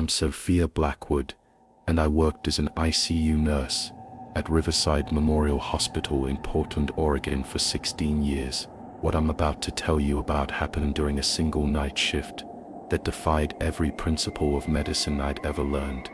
am Sophia Blackwood, and I worked as an ICU nurse at Riverside Memorial Hospital in Portland, Oregon for 16 years. What I'm about to tell you about happened during a single night shift that defied every principle of medicine I'd ever learned,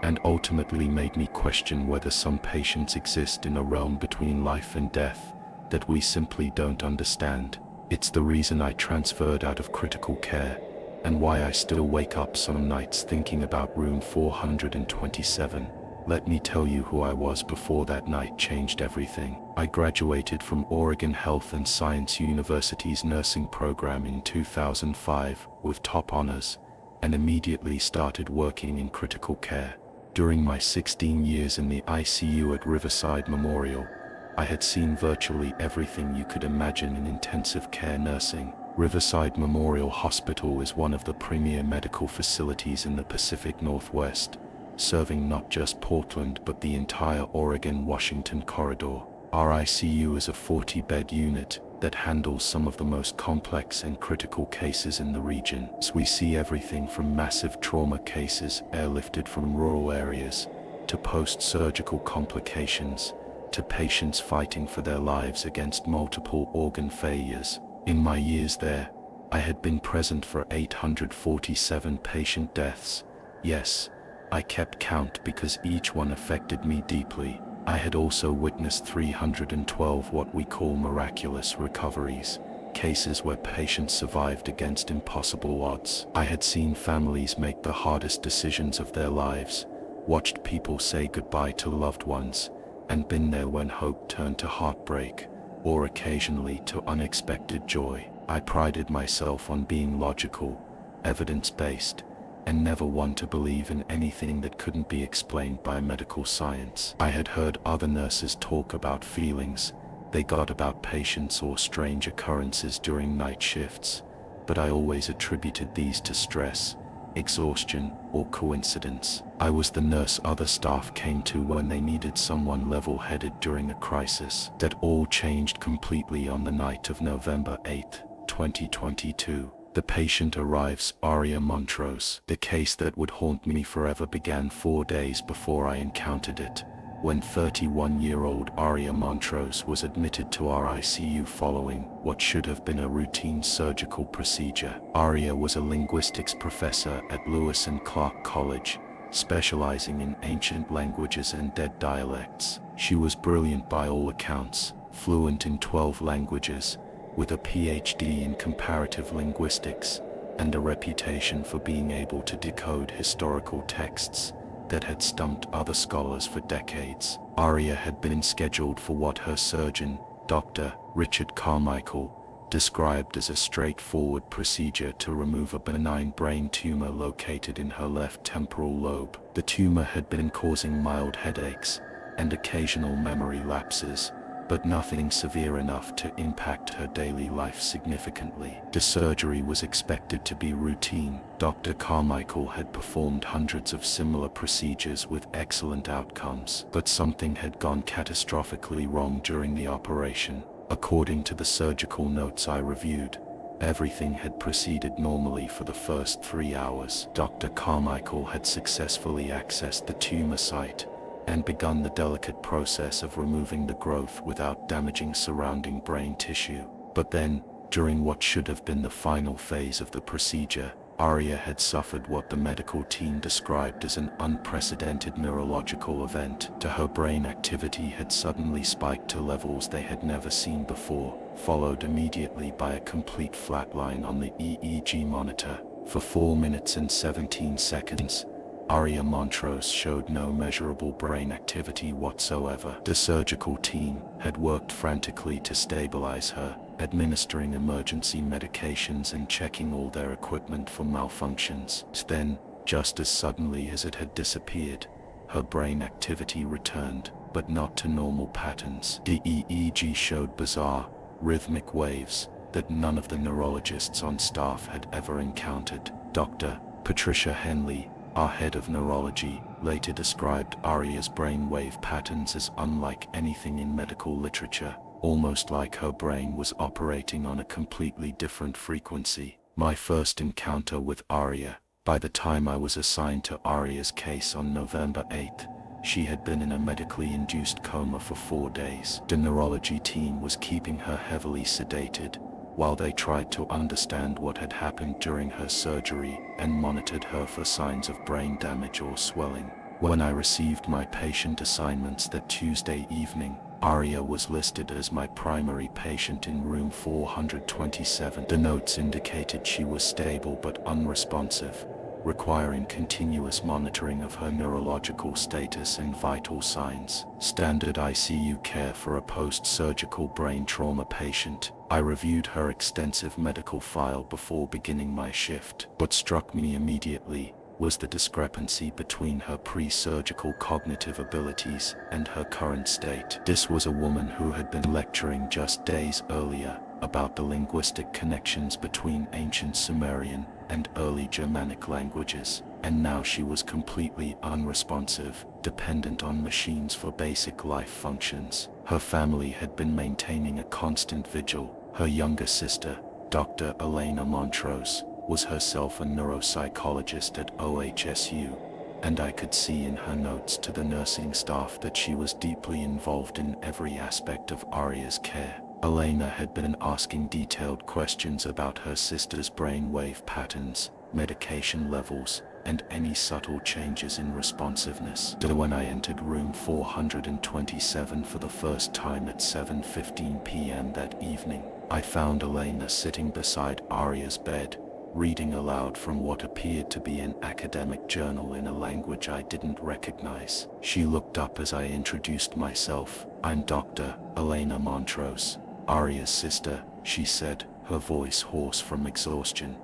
and ultimately made me question whether some patients exist in a realm between life and death that we simply don't understand. It's the reason I transferred out of critical care, and why I still wake up some nights thinking about room 427. Let me tell you who I was before that night changed everything. I graduated from Oregon Health and Science University's nursing program in 2005 with top honors, and immediately started working in critical care. During my 16 years in the ICU at Riverside Memorial, I had seen virtually everything you could imagine in intensive care nursing. Riverside Memorial Hospital is one of the premier medical facilities in the Pacific Northwest, serving not just Portland but the entire Oregon-Washington corridor. Our ICU is a 40-bed unit that handles some of the most complex and critical cases in the region. So we see everything from massive trauma cases airlifted from rural areas, to post-surgical complications, to patients fighting for their lives against multiple organ failures. In my years there, I had been present for 847 patient deaths. Yes, I kept count because each one affected me deeply. I had also witnessed 312 what we call miraculous recoveries, cases where patients survived against impossible odds. I had seen families make the hardest decisions of their lives, watched people say goodbye to loved ones, and been there when hope turned to heartbreak, or occasionally to unexpected joy. I prided myself on being logical, evidence-based, and never one to believe in anything that couldn't be explained by medical science. I had heard other nurses talk about feelings they got about patients or strange occurrences during night shifts, but I always attributed these to stress, exhaustion, or coincidence. I was the nurse other staff came to when they needed someone level-headed during a crisis. That all changed completely on the night of November 8, 2022. The patient arrives, Aria Montrose. The case that would haunt me forever began 4 days before I encountered it, when 31-year-old Aria Montrose was admitted to our ICU following what should have been a routine surgical procedure. Aria was a linguistics professor at Lewis and Clark College, specializing in ancient languages and dead dialects. She was brilliant by all accounts, fluent in 12 languages, with a PhD in comparative linguistics, and a reputation for being able to decode historical texts that had stumped other scholars for decades. Aria had been scheduled for what her surgeon, Dr. Richard Carmichael, described as a straightforward procedure to remove a benign brain tumor located in her left temporal lobe. The tumor had been causing mild headaches and occasional memory lapses, but nothing severe enough to impact her daily life significantly. The surgery was expected to be routine. Dr. Carmichael had performed hundreds of similar procedures with excellent outcomes, but something had gone catastrophically wrong during the operation. According to the surgical notes I reviewed, everything had proceeded normally for the first 3 hours. Dr. Carmichael had successfully accessed the tumor site and begun the delicate process of removing the growth without damaging surrounding brain tissue. But then, during what should have been the final phase of the procedure, Aria had suffered what the medical team described as an unprecedented neurological event. Her brain activity had suddenly spiked to levels they had never seen before, followed immediately by a complete flatline on the EEG monitor. For 4 minutes and 17 seconds, Aria Montrose showed no measurable brain activity whatsoever. The surgical team had worked frantically to stabilize her, administering emergency medications and checking all their equipment for malfunctions. Then, just as suddenly as it had disappeared, her brain activity returned, but not to normal patterns. The EEG showed bizarre, rhythmic waves that none of the neurologists on staff had ever encountered. Dr. Patricia Henley, our head of neurology, later described Aria's brainwave patterns as unlike anything in medical literature, almost like her brain was operating on a completely different frequency. My first encounter with Aria By the time I was assigned to Aria's case on November 8th, she had been in a medically induced coma for 4 days. The neurology team was keeping her heavily sedated, while they tried to understand what had happened during her surgery and monitored her for signs of brain damage or swelling. When I received my patient assignments that Tuesday evening, Aria was listed as my primary patient in room 427. The notes indicated she was stable but unresponsive, requiring continuous monitoring of her neurological status and vital signs. Standard ICU care for a post-surgical brain trauma patient. I reviewed her extensive medical file before beginning my shift. What struck me immediately was the discrepancy between her pre-surgical cognitive abilities and her current state. This was a woman who had been lecturing just days earlier about the linguistic connections between ancient Sumerian and early Germanic languages, and now she was completely unresponsive, dependent on machines for basic life functions. Her family had been maintaining a constant vigil. Her younger sister, Dr. Elena Montrose, was herself a neuropsychologist at OHSU, and I could see in her notes to the nursing staff that she was deeply involved in every aspect of Aria's care. Elena had been asking detailed questions about her sister's brainwave patterns, medication levels, and any subtle changes in responsiveness. When I entered room 427 for the first time at 7:15 p.m. that evening, I found Elena sitting beside Aria's bed, reading aloud from what appeared to be an academic journal in a language I didn't recognize. She looked up as I introduced myself. "I'm Dr. Elena Montrose, Aria's sister," she said, her voice hoarse from exhaustion.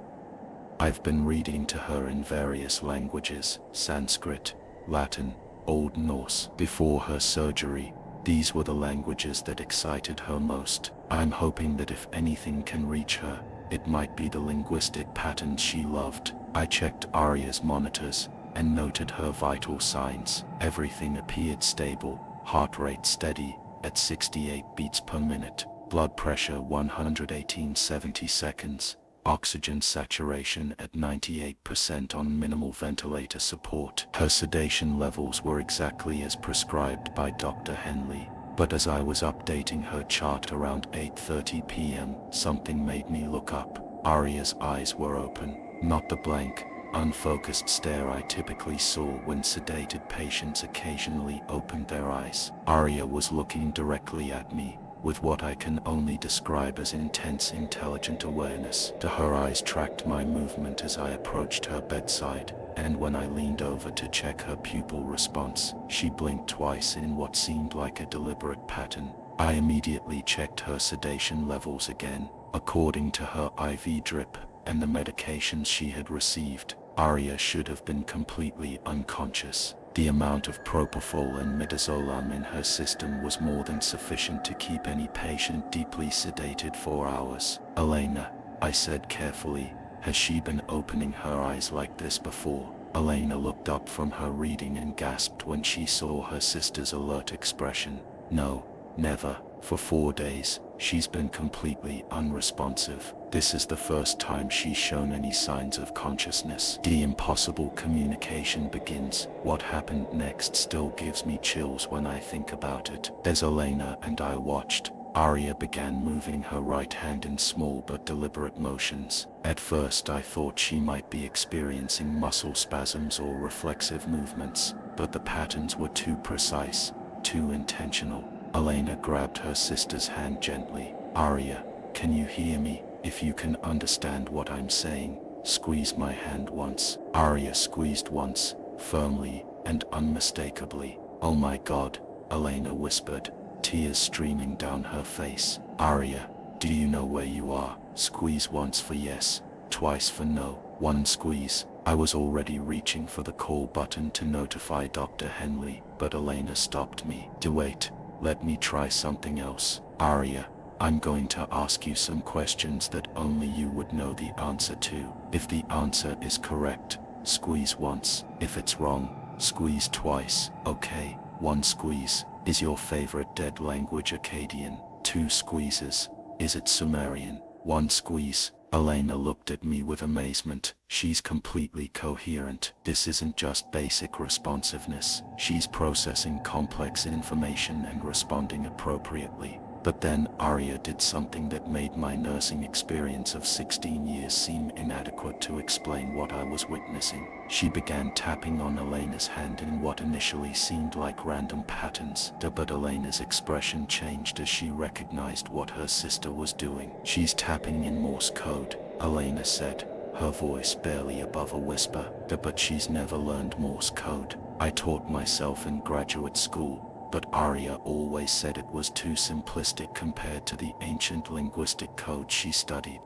"I've been reading to her in various languages, Sanskrit, Latin, Old Norse. Before her surgery, these were the languages that excited her most. I'm hoping that if anything can reach her, it might be the linguistic patterns she loved." I checked Aria's monitors and noted her vital signs. Everything appeared stable, heart rate steady at 68 beats per minute, blood pressure 118/70 seconds, oxygen saturation at 98% on minimal ventilator support. Her sedation levels were exactly as prescribed by Dr. Henley. But as I was updating her chart around 8:30 p.m., something made me look up. Aria's eyes were open, not the blank, unfocused stare I typically saw when sedated patients occasionally opened their eyes. Aria was looking directly at me, with what I can only describe as intense intelligent awareness. Her eyes tracked my movement as I approached her bedside, and when I leaned over to check her pupil response, she blinked twice in what seemed like a deliberate pattern. I immediately checked her sedation levels again. According to her IV drip and the medications she had received, Aria should have been completely unconscious. The amount of propofol and midazolam in her system was more than sufficient to keep any patient deeply sedated for hours. "Elena," I said carefully, "has she been opening her eyes like this before?" Elena looked up from her reading and gasped when she saw her sister's alert expression. "No, never. For 4 days, she's been completely unresponsive. This is the first time she's shown any signs of consciousness." The impossible communication begins. What happened next still gives me chills when I think about it. As Elena and I watched, Aria began moving her right hand in small but deliberate motions. At first I thought she might be experiencing muscle spasms or reflexive movements, but the patterns were too precise, too intentional. Elena grabbed her sister's hand gently. "Aria, can you hear me? If you can understand what I'm saying, squeeze my hand once." Aria squeezed once, firmly and unmistakably. "Oh my God," Elena whispered, tears streaming down her face. "Aria, do you know where you are? Squeeze once for yes, twice for no." One squeeze. I was already reaching for the call button to notify Dr. Henley, but Elena stopped me. "Wait, let me try something else. Aria, I'm going to ask you some questions that only you would know the answer to. If the answer is correct, squeeze once. If it's wrong, squeeze twice, okay?" 1 squeeze. Is your favorite dead language Akkadian? 2 squeezes. Is it Sumerian? 1 squeeze. Elena looked at me with amazement. She's completely coherent. This isn't just basic responsiveness. She's processing complex information and responding appropriately. But then Arya did something that made my nursing experience of 16 years seem inadequate to explain what I was witnessing. She began tapping on Elena's hand in what initially seemed like random patterns, but Elena's expression changed as she recognized what her sister was doing. "She's tapping in Morse code," Elena said, her voice barely above a whisper. "But she's never learned Morse code. I taught myself in graduate school, but Arya always said it was too simplistic compared to the ancient linguistic code she studied."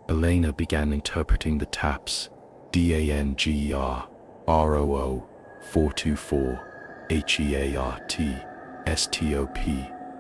Elena began interpreting the taps. DANGER, ROO, 424, HEART, STOP,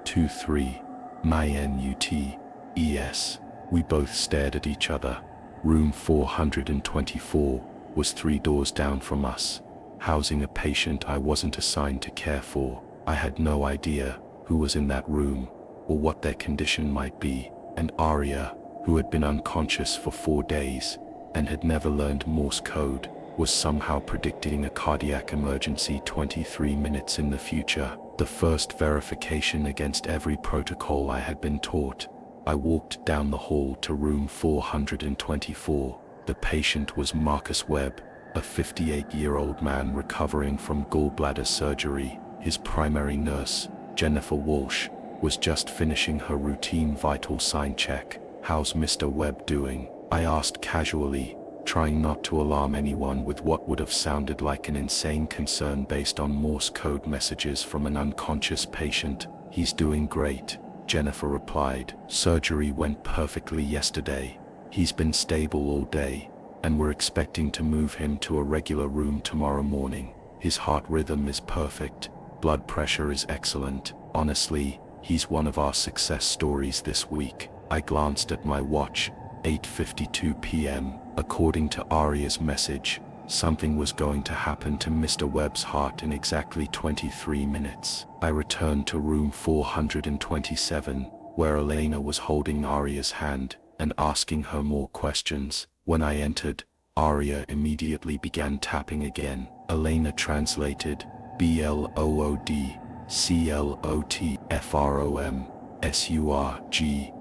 23, MINUT, ES. We both stared at each other. Room 424 was 3 doors down from us, housing a patient I wasn't assigned to care for. I had no idea who was in that room or what their condition might be, and Arya, who had been unconscious for 4 days and had never learned Morse code, was somehow predicting a cardiac emergency 23 minutes in the future. The first verification against every protocol I had been taught. I walked down the hall to room 424. The patient was Marcus Webb, a 58-year-old man recovering from gallbladder surgery. His primary nurse, Jennifer Walsh, was just finishing her routine vital sign check. "How's Mr. Webb doing?" I asked casually, trying not to alarm anyone with what would have sounded like an insane concern based on Morse code messages from an unconscious patient. "He's doing great," Jennifer replied. "Surgery went perfectly yesterday. He's been stable all day, and we're expecting to move him to a regular room tomorrow morning. His heart rhythm is perfect, blood pressure is excellent. Honestly, he's one of our success stories this week." I glanced at my watch, 8:52 p.m. According to Arya's message, something was going to happen to Mr. Webb's heart in exactly 23 minutes. I returned to room 427, where Elena was holding Arya's hand and asking her more questions. When I entered, Arya immediately began tapping again. Elena translated, "BLOOD, CLOT, FROM, SURGERY,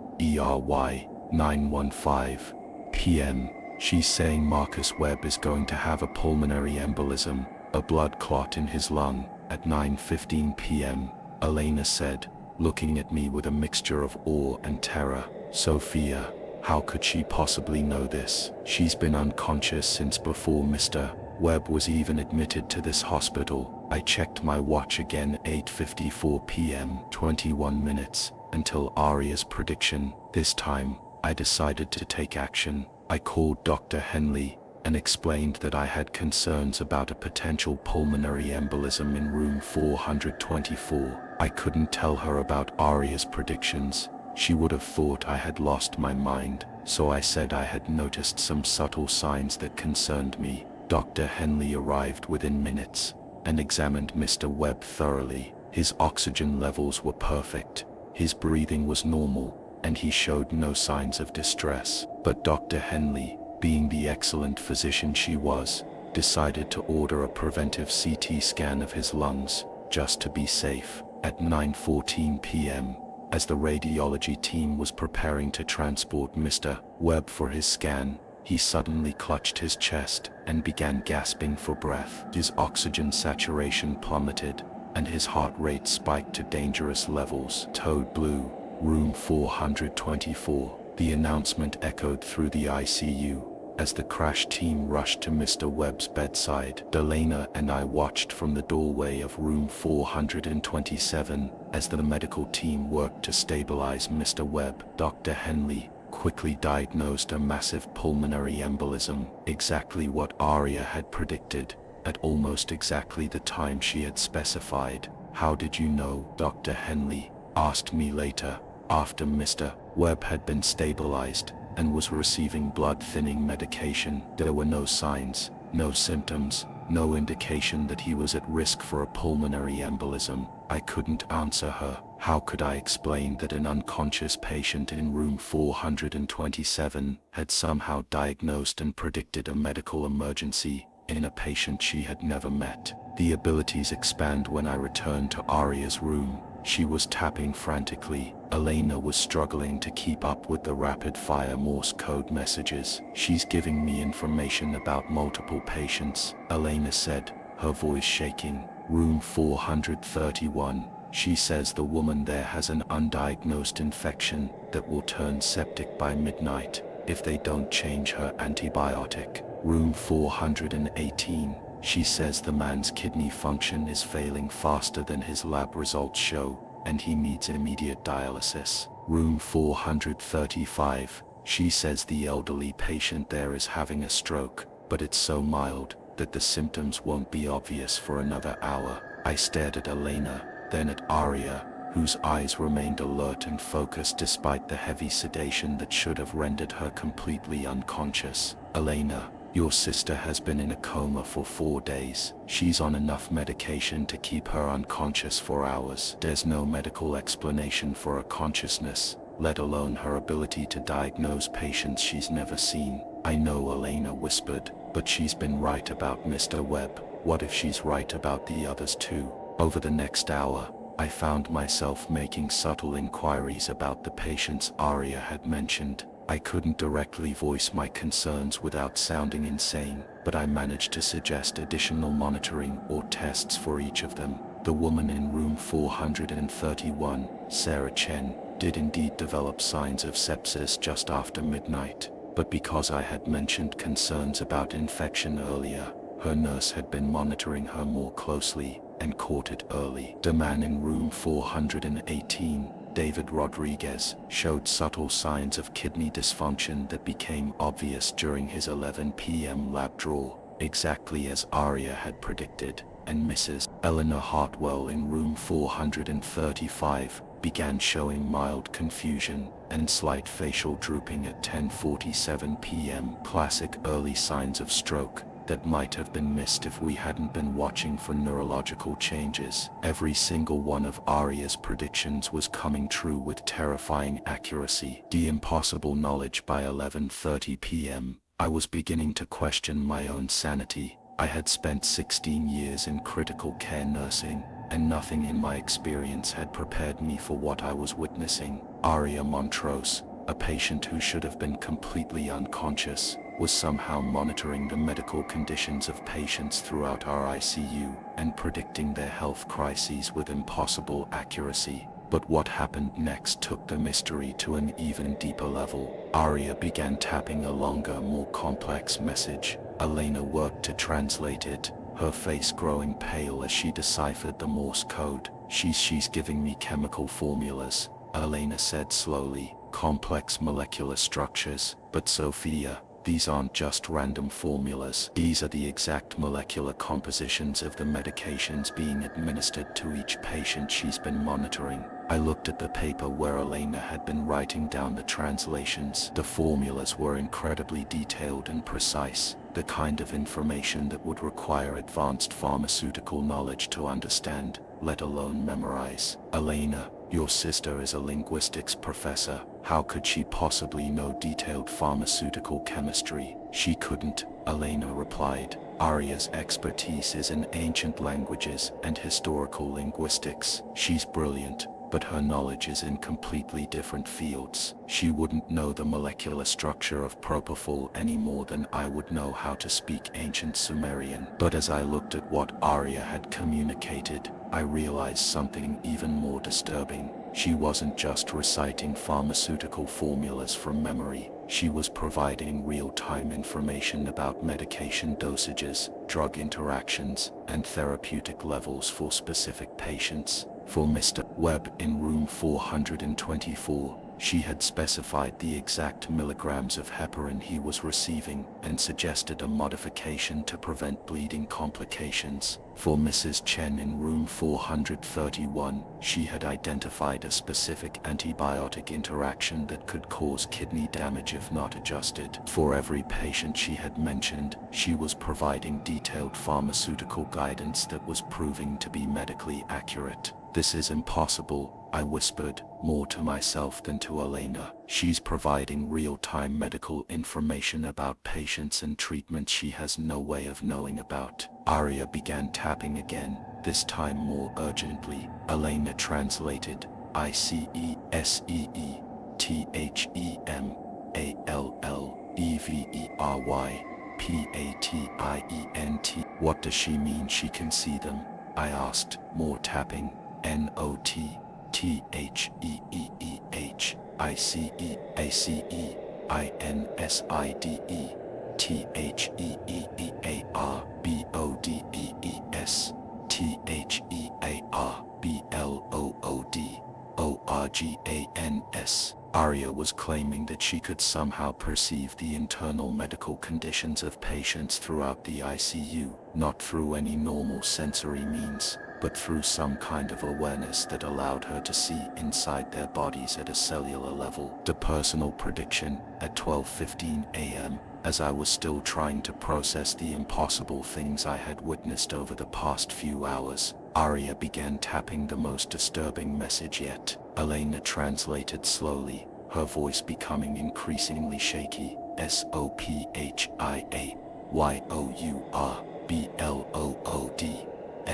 9:15 p.m. She's saying Marcus Webb is going to have a pulmonary embolism, a blood clot in his lung, at 9:15 p.m., Elena said, looking at me with a mixture of awe and terror. "Sophia, how could she possibly know this? She's been unconscious since before Mr. Webb was even admitted to this hospital." I checked my watch again, 8:54 p.m., 21 minutes, until Arya's prediction. This time, I decided to take action. I called Dr. Henley and explained that I had concerns about a potential pulmonary embolism in room 424. I couldn't tell her about Arya's predictions. She would have thought I had lost my mind, so I said I had noticed some subtle signs that concerned me. Dr. Henley arrived within minutes and examined Mr. Webb thoroughly. His oxygen levels were perfect, his breathing was normal, and he showed no signs of distress. But Dr. Henley, being the excellent physician she was, decided to order a preventive CT scan of his lungs, just to be safe. At 9:14 p.m., as the radiology team was preparing to transport Mr. Webb for his scan, he suddenly clutched his chest and began gasping for breath. His oxygen saturation plummeted, and his heart rate spiked to dangerous levels. "Code blue, room 424. The announcement echoed through the ICU as the crash team rushed to Mr. Webb's bedside. Elena and I watched from the doorway of room 427 as the medical team worked to stabilize Mr. Webb. Dr. Henley quickly diagnosed a massive pulmonary embolism, exactly what Arya had predicted, at almost exactly the time she had specified. "How did you know?" Dr. Henley asked me later, after Mr. Webb had been stabilized and was receiving blood-thinning medication. "There were no signs, no symptoms, no indication that he was at risk for a pulmonary embolism." I couldn't answer her. How could I explain that an unconscious patient in room 427 had somehow diagnosed and predicted a medical emergency in a patient she had never met? The abilities expand when I returned to Aria's room. She was tapping frantically. Elena was struggling to keep up with the rapid-fire Morse code messages. "She's giving me information about multiple patients," Elena said, her voice shaking. "Room 431. She says the woman there has an undiagnosed infection that will turn septic by midnight if they don't change her antibiotic. Room 418. She says the man's kidney function is failing faster than his lab results show, and he needs immediate dialysis. Room 435. She says the elderly patient there is having a stroke, but it's so mild that the symptoms won't be obvious for another hour." I stared at Elena, then at Aria, whose eyes remained alert and focused despite the heavy sedation that should have rendered her completely unconscious. "Elena, your sister has been in a coma for 4 days. She's on enough medication to keep her unconscious for hours. There's no medical explanation for her consciousness, let alone her ability to diagnose patients she's never seen." "I know," Elena whispered, "but she's been right about Mr. Webb. What if she's right about the others too?" Over the next hour, I found myself making subtle inquiries about the patients Aria had mentioned. I couldn't directly voice my concerns without sounding insane, but I managed to suggest additional monitoring or tests for each of them. The woman in room 431, Sarah Chen, did indeed develop signs of sepsis just after midnight, but because I had mentioned concerns about infection earlier, her nurse had been monitoring her more closely and caught it early. The man in room 418, David Rodriguez, showed subtle signs of kidney dysfunction that became obvious during his 11 p.m. lab draw, exactly as Aria had predicted, and Mrs. Eleanor Hartwell in room 435 began showing mild confusion and slight facial drooping at 10:47 p.m. Classic early signs of stroke that might have been missed if we hadn't been watching for neurological changes. Every single one of Aria's predictions was coming true with terrifying accuracy. The impossible knowledge by 11:30 p.m. I was beginning to question my own sanity. I had spent 16 years in critical care nursing, and nothing in my experience had prepared me for what I was witnessing. Aria Montrose, a patient who should have been completely unconscious, was somehow monitoring the medical conditions of patients throughout our ICU and predicting their health crises with impossible accuracy. But what happened next took the mystery to an even deeper level. Aria began tapping a longer, more complex message. Elena worked to translate it, her face growing pale as she deciphered the Morse code. She's giving me chemical formulas," Elena said slowly. "Complex molecular structures. But Sophia, these aren't just random formulas. These are the exact molecular compositions of the medications being administered to each patient she's been monitoring." I looked at the paper where Elena had been writing down the translations. The formulas were incredibly detailed and precise, the kind of information that would require advanced pharmaceutical knowledge to understand, let alone memorize. "Elena, your sister is a linguistics professor. How could she possibly know detailed pharmaceutical chemistry?" "She couldn't," Elena replied. "Aria's expertise is in ancient languages and historical linguistics. She's brilliant, but her knowledge is in completely different fields. She wouldn't know the molecular structure of propofol any more than I would know how to speak ancient Sumerian." But as I looked at what Aria had communicated, I realized something even more disturbing. She wasn't just reciting pharmaceutical formulas from memory. She was providing real-time information about medication dosages, drug interactions, and therapeutic levels for specific patients. For Mr. Webb in room 424, she had specified the exact milligrams of heparin he was receiving and suggested a modification to prevent bleeding complications. For Mrs. Chen in room 431, she had identified a specific antibiotic interaction that could cause kidney damage if not adjusted. For every patient she had mentioned, she was providing detailed pharmaceutical guidance that was proving to be medically accurate. This is impossible, I whispered, more to myself than to Elena. She's providing real-time medical information about patients and treatment she has no way of knowing about. Arya began tapping again, this time more urgently. Elena translated, ICESEETHEMALLEVERYPATIENT. What does she mean she can see them? I asked, more tapping. NOTTHEACEICEACEACEBODEBODORGANS. Arya was claiming that she could somehow perceive the internal medical conditions of patients throughout the ICU, not through any normal sensory means, but through some kind of awareness that allowed her to see inside their bodies at a cellular level. The personal prediction, at 12:15 a.m., as I was still trying to process the impossible things I had witnessed over the past few hours, Arya began tapping the most disturbing message yet. Elena translated slowly, her voice becoming increasingly shaky. SOPHIAYOURBLOOD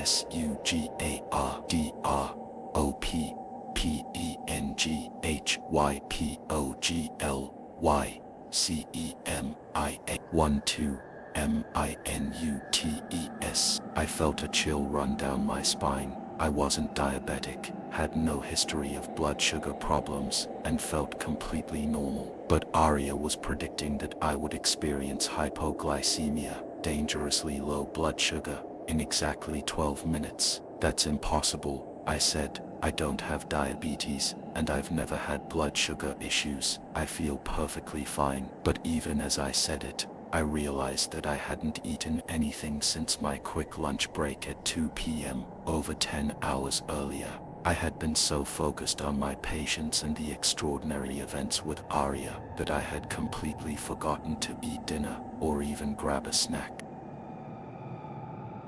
SUGARPENGHYPOGLYCEMIA12MINUTES. I felt a chill run down my spine. I wasn't diabetic, had no history of blood sugar problems, and felt completely normal. But Arya was predicting that I would experience hypoglycemia, dangerously low blood sugar, in exactly 12 minutes. That's impossible, I said. I don't have diabetes, and I've never had blood sugar issues. I feel perfectly fine. But even as I said it, I realized that I hadn't eaten anything since my quick lunch break at 2 p.m., over 10 hours earlier. I had been so focused on my patients and the extraordinary events with Arya that I had completely forgotten to eat dinner or even grab a snack.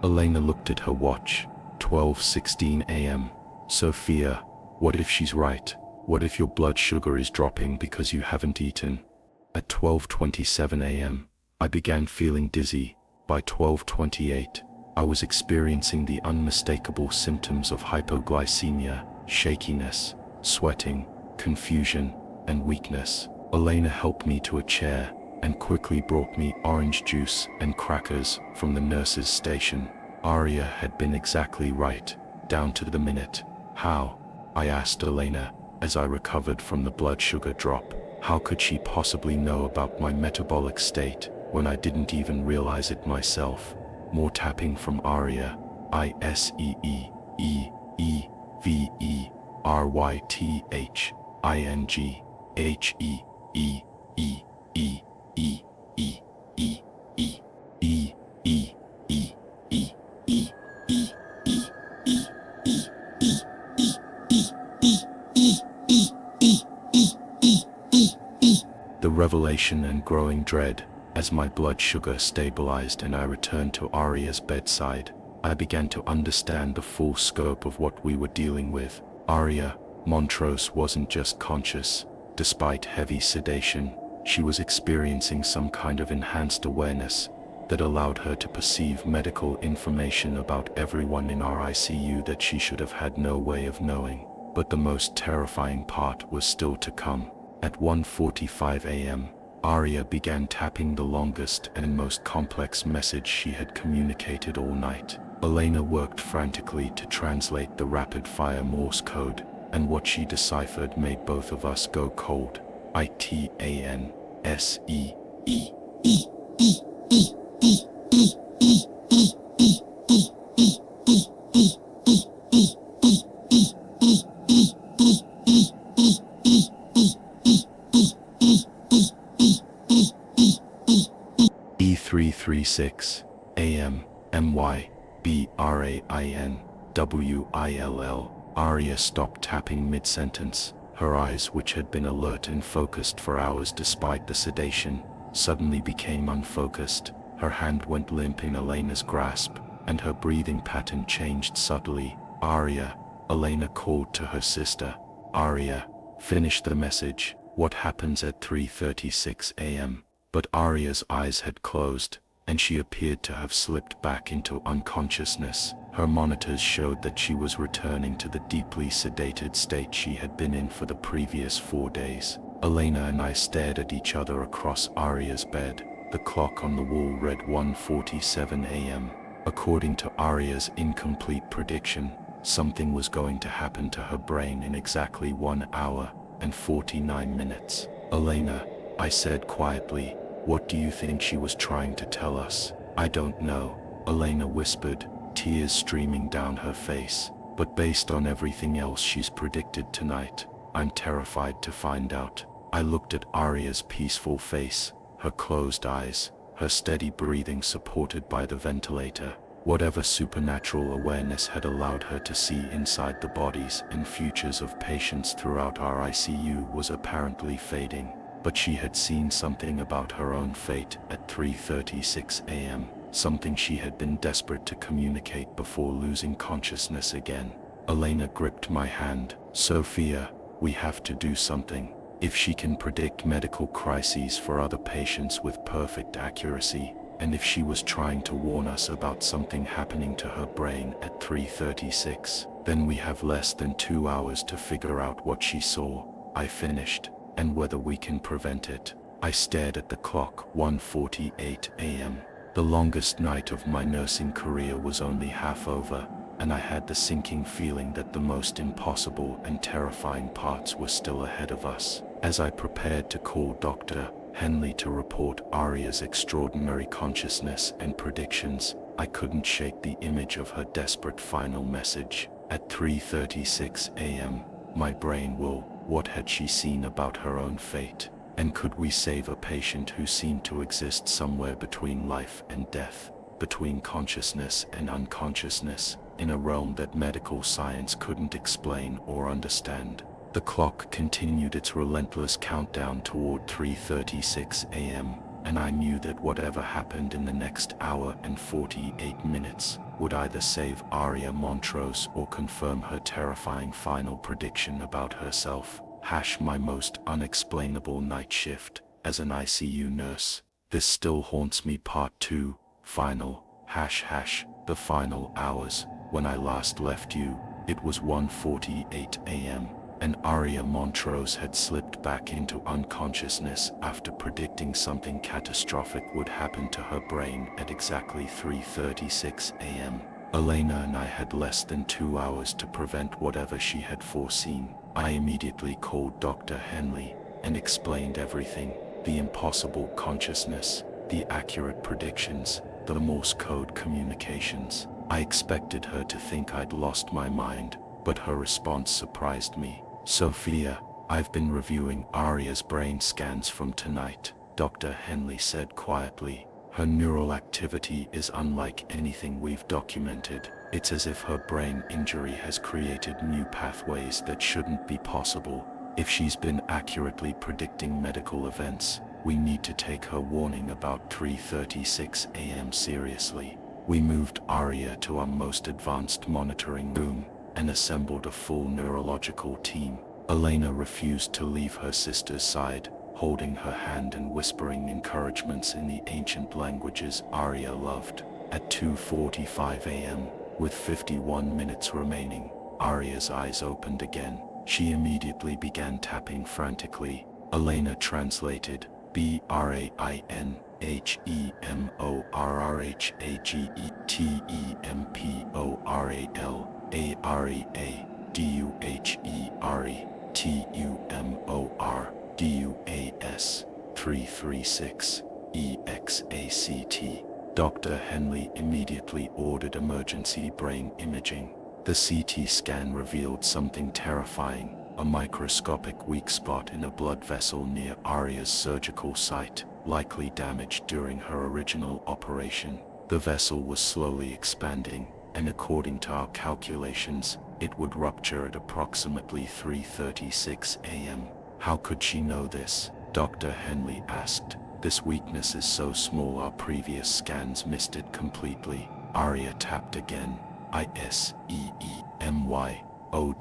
Elena looked at her watch. 12:16 a.m. Sophia, what if she's right? What if your blood sugar is dropping because you haven't eaten? At 12:27 a.m., I began feeling dizzy. By 12:28, I was experiencing the unmistakable symptoms of hypoglycemia, shakiness, sweating, confusion, and weakness. Elena helped me to a chair and quickly brought me orange juice and crackers from the nurse's station. Arya had been exactly right, down to the minute. How? I asked Elena, as I recovered from the blood sugar drop. How could she possibly know about my metabolic state when I didn't even realize it myself? More tapping from Arya. The revelation and growing dread. As my blood sugar stabilized and I returned to Arya's bedside, I began to understand the full scope of what we were dealing with. Arya Montrose wasn't just conscious. Despite heavy sedation, she was experiencing some kind of enhanced awareness that allowed her to perceive medical information about everyone in our ICU that she should have had no way of knowing. But the most terrifying part was still to come. At 1:45 a.m., Arya began tapping the longest and most complex message she had communicated all night. Elena worked frantically to translate the rapid-fire Morse code, and what she deciphered made both of us go cold. ITANSEE. E336 AM MYBRAINWILL. Arya stopped tapping mid-sentence. Her eyes, which had been alert and focused for hours despite the sedation, suddenly became unfocused. Her hand went limp in Elena's grasp, and her breathing pattern changed subtly. Arya, Elena called to her sister. Aria, finish the message. What happens at 3:36 a.m.? But Aria's eyes had closed, and she appeared to have slipped back into unconsciousness. Her monitors showed that she was returning to the deeply sedated state she had been in for the previous 4 days. Elena and I stared at each other across Aria's bed. The clock on the wall read 1:47 a.m. According to Aria's incomplete prediction, something was going to happen to her brain in exactly 1 hour and 49 minutes. Elena, I said quietly, what do you think she was trying to tell us? I don't know, Elena whispered, tears streaming down her face. But based on everything else she's predicted tonight, I'm terrified to find out. I looked at Aria's peaceful face, her closed eyes, her steady breathing supported by the ventilator. Whatever supernatural awareness had allowed her to see inside the bodies and futures of patients throughout our ICU was apparently fading. But she had seen something about her own fate at 3:36 a.m., something she had been desperate to communicate before losing consciousness again. Elena gripped my hand. Sophia, we have to do something. If she can predict medical crises for other patients with perfect accuracy, and if she was trying to warn us about something happening to her brain at 3:36, then we have less than 2 hours to figure out what she saw, I finished, and whether we can prevent it. I stared at the clock. 1:48 a.m. The longest night of my nursing career was only half over, and I had the sinking feeling that the most impossible and terrifying parts were still ahead of us. As I prepared to call Dr. Henley to report Aria's extraordinary consciousness and predictions, I couldn't shake the image of her desperate final message. At 3:36 a.m., my brain will. What had she seen about her own fate? And could we save a patient who seemed to exist somewhere between life and death, between consciousness and unconsciousness, in a realm that medical science couldn't explain or understand? The clock continued its relentless countdown toward 3:36 a.m., and I knew that whatever happened in the next hour and 48 minutes would either save Aria Montrose or confirm her terrifying final prediction about herself. My most unexplainable night shift as an ICU nurse. This still haunts me. Part 2, final, the final hours. When I last left you, it was 1:48 a.m., and Aria Montrose had slipped back into unconsciousness after predicting something catastrophic would happen to her brain at exactly 3:36 a.m. Elena and I had less than 2 hours to prevent whatever she had foreseen. I immediately called Dr. Henley and explained everything: the impossible consciousness, the accurate predictions, the Morse code communications. I expected her to think I'd lost my mind, but her response surprised me. Sophia, I've been reviewing Aria's brain scans from tonight, Dr. Henley said quietly. Her neural activity is unlike anything we've documented. It's as if her brain injury has created new pathways that shouldn't be possible. If she's been accurately predicting medical events, we need to take her warning about 3:36 a.m. seriously. We moved Aria to our most advanced monitoring room and assembled a full neurological team. Elena refused to leave her sister's side, holding her hand and whispering encouragements in the ancient languages Aria loved. At 2:45 a.m., with 51 minutes remaining, Aria's eyes opened again. She immediately began tapping frantically. Elena translated, BRANHEMORHEGTEMPORALTUMORDUAS 336 EXACT. Dr. Henley immediately ordered emergency brain imaging. The CT scan revealed something terrifying: a microscopic weak spot in a blood vessel near Aria's surgical site, likely damaged during her original operation. The vessel was slowly expanding, and according to our calculations, it would rupture at approximately 3:36 a.m. How could she know this? Dr. Henley asked. This weakness is so small our previous scans missed it completely. Aria tapped again. ISEEMY. Blackwood.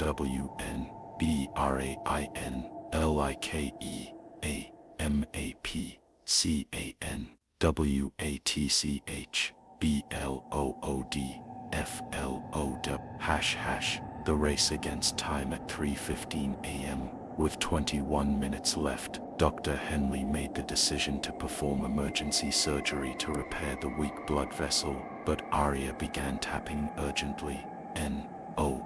The race against time at 3:15 a.m. With 21 minutes left, Dr. Henley made the decision to perform emergency surgery to repair the weak blood vessel, but Aria began tapping urgently. NOSURESEUSEOLD.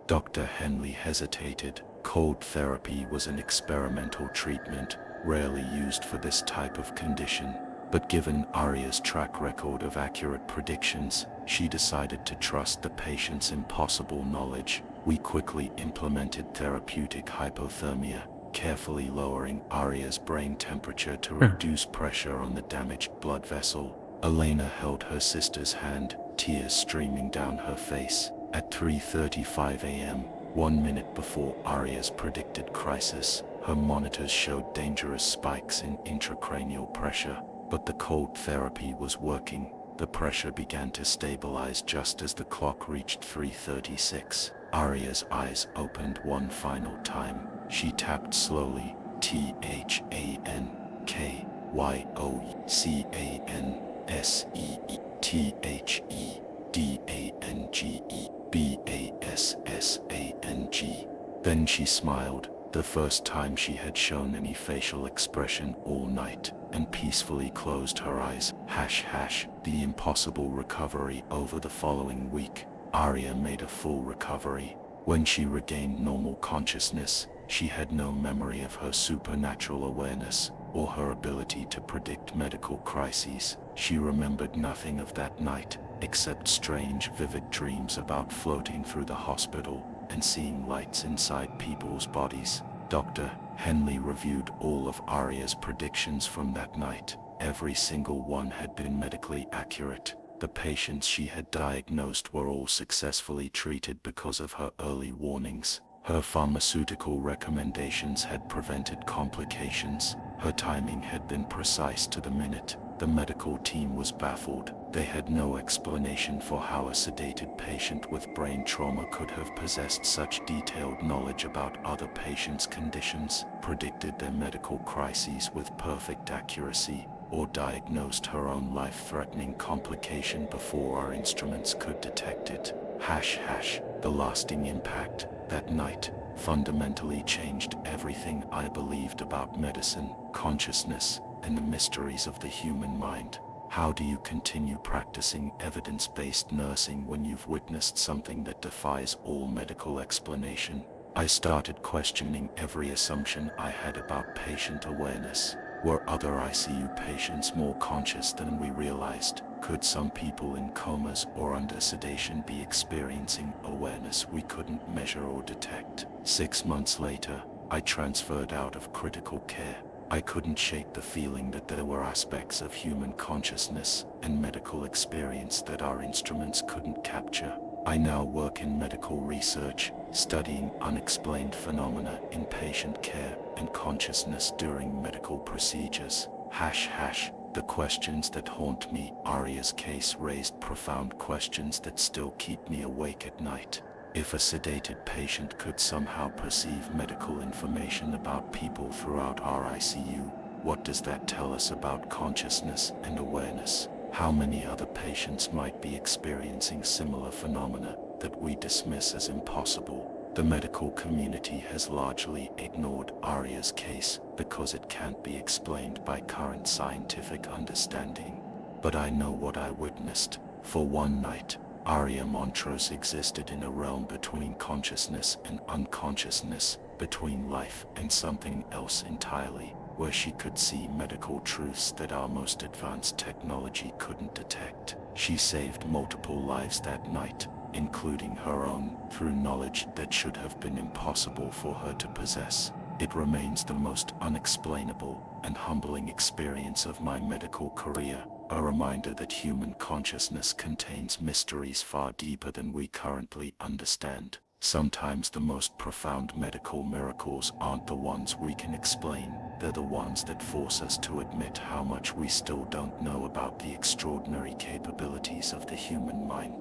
Dr. Henley hesitated. Cold therapy was an experimental treatment, rarely used for this type of condition. But given Aria's track record of accurate predictions, she decided to trust the patient's impossible knowledge. We quickly implemented therapeutic hypothermia, carefully lowering Aria's brain temperature to reduce pressure on the damaged blood vessel. Elena held her sister's hand, tears streaming down her face. At 3:35 a.m., 1 minute before Aria's predicted crisis, her monitors showed dangerous spikes in intracranial pressure, but the cold therapy was working. The pressure began to stabilize just as the clock reached 3:36. Aria's eyes opened one final time. She tapped slowly, THANKYOUSENSEEDANGEBASSANG. Then she smiled, the first time she had shown any facial expression all night, and peacefully closed her eyes. The impossible recovery. Over the following week, Aria made a full recovery. When she regained normal consciousness, she had no memory of her supernatural awareness or her ability to predict medical crises. She remembered nothing of that night, except strange, vivid dreams about floating through the hospital and seeing lights inside people's bodies. Dr. Henley reviewed all of Aria's predictions from that night. Every single one had been medically accurate. The patients she had diagnosed were all successfully treated because of her early warnings. Her pharmaceutical recommendations had prevented complications. Her timing had been precise to the minute. The medical team was baffled. They had no explanation for how a sedated patient with brain trauma could have possessed such detailed knowledge about other patients' conditions, predicted their medical crises with perfect accuracy, or diagnosed her own life-threatening complication before our instruments could detect it. The lasting impact that night fundamentally changed everything I believed about medicine, consciousness, and the mysteries of the human mind. How do you continue practicing evidence-based nursing when you've witnessed something that defies all medical explanation? I started questioning every assumption I had about patient awareness. Were other ICU patients more conscious than we realized? Could some people in comas or under sedation be experiencing awareness we couldn't measure or detect? 6 months later, I transferred out of critical care. I couldn't shake the feeling that there were aspects of human consciousness and medical experience that our instruments couldn't capture. I now work in medical research, studying unexplained phenomena in patient care and consciousness during medical procedures. The questions that haunt me. Aria's case raised profound questions that still keep me awake at night. If a sedated patient could somehow perceive medical information about people throughout our ICU, what does that tell us about consciousness and awareness? How many other patients might be experiencing similar phenomena that we dismiss as impossible? The medical community has largely ignored Aria's case because it can't be explained by current scientific understanding. But I know what I witnessed. For one night, Aria Montrose existed in a realm between consciousness and unconsciousness, between life and something else entirely, where she could see medical truths that our most advanced technology couldn't detect. She saved multiple lives that night, including her own, through knowledge that should have been impossible for her to possess. It remains the most unexplainable and humbling experience of my medical career, a reminder that human consciousness contains mysteries far deeper than we currently understand. Sometimes the most profound medical miracles aren't the ones we can explain, they're the ones that force us to admit how much we still don't know about the extraordinary capabilities of the human mind.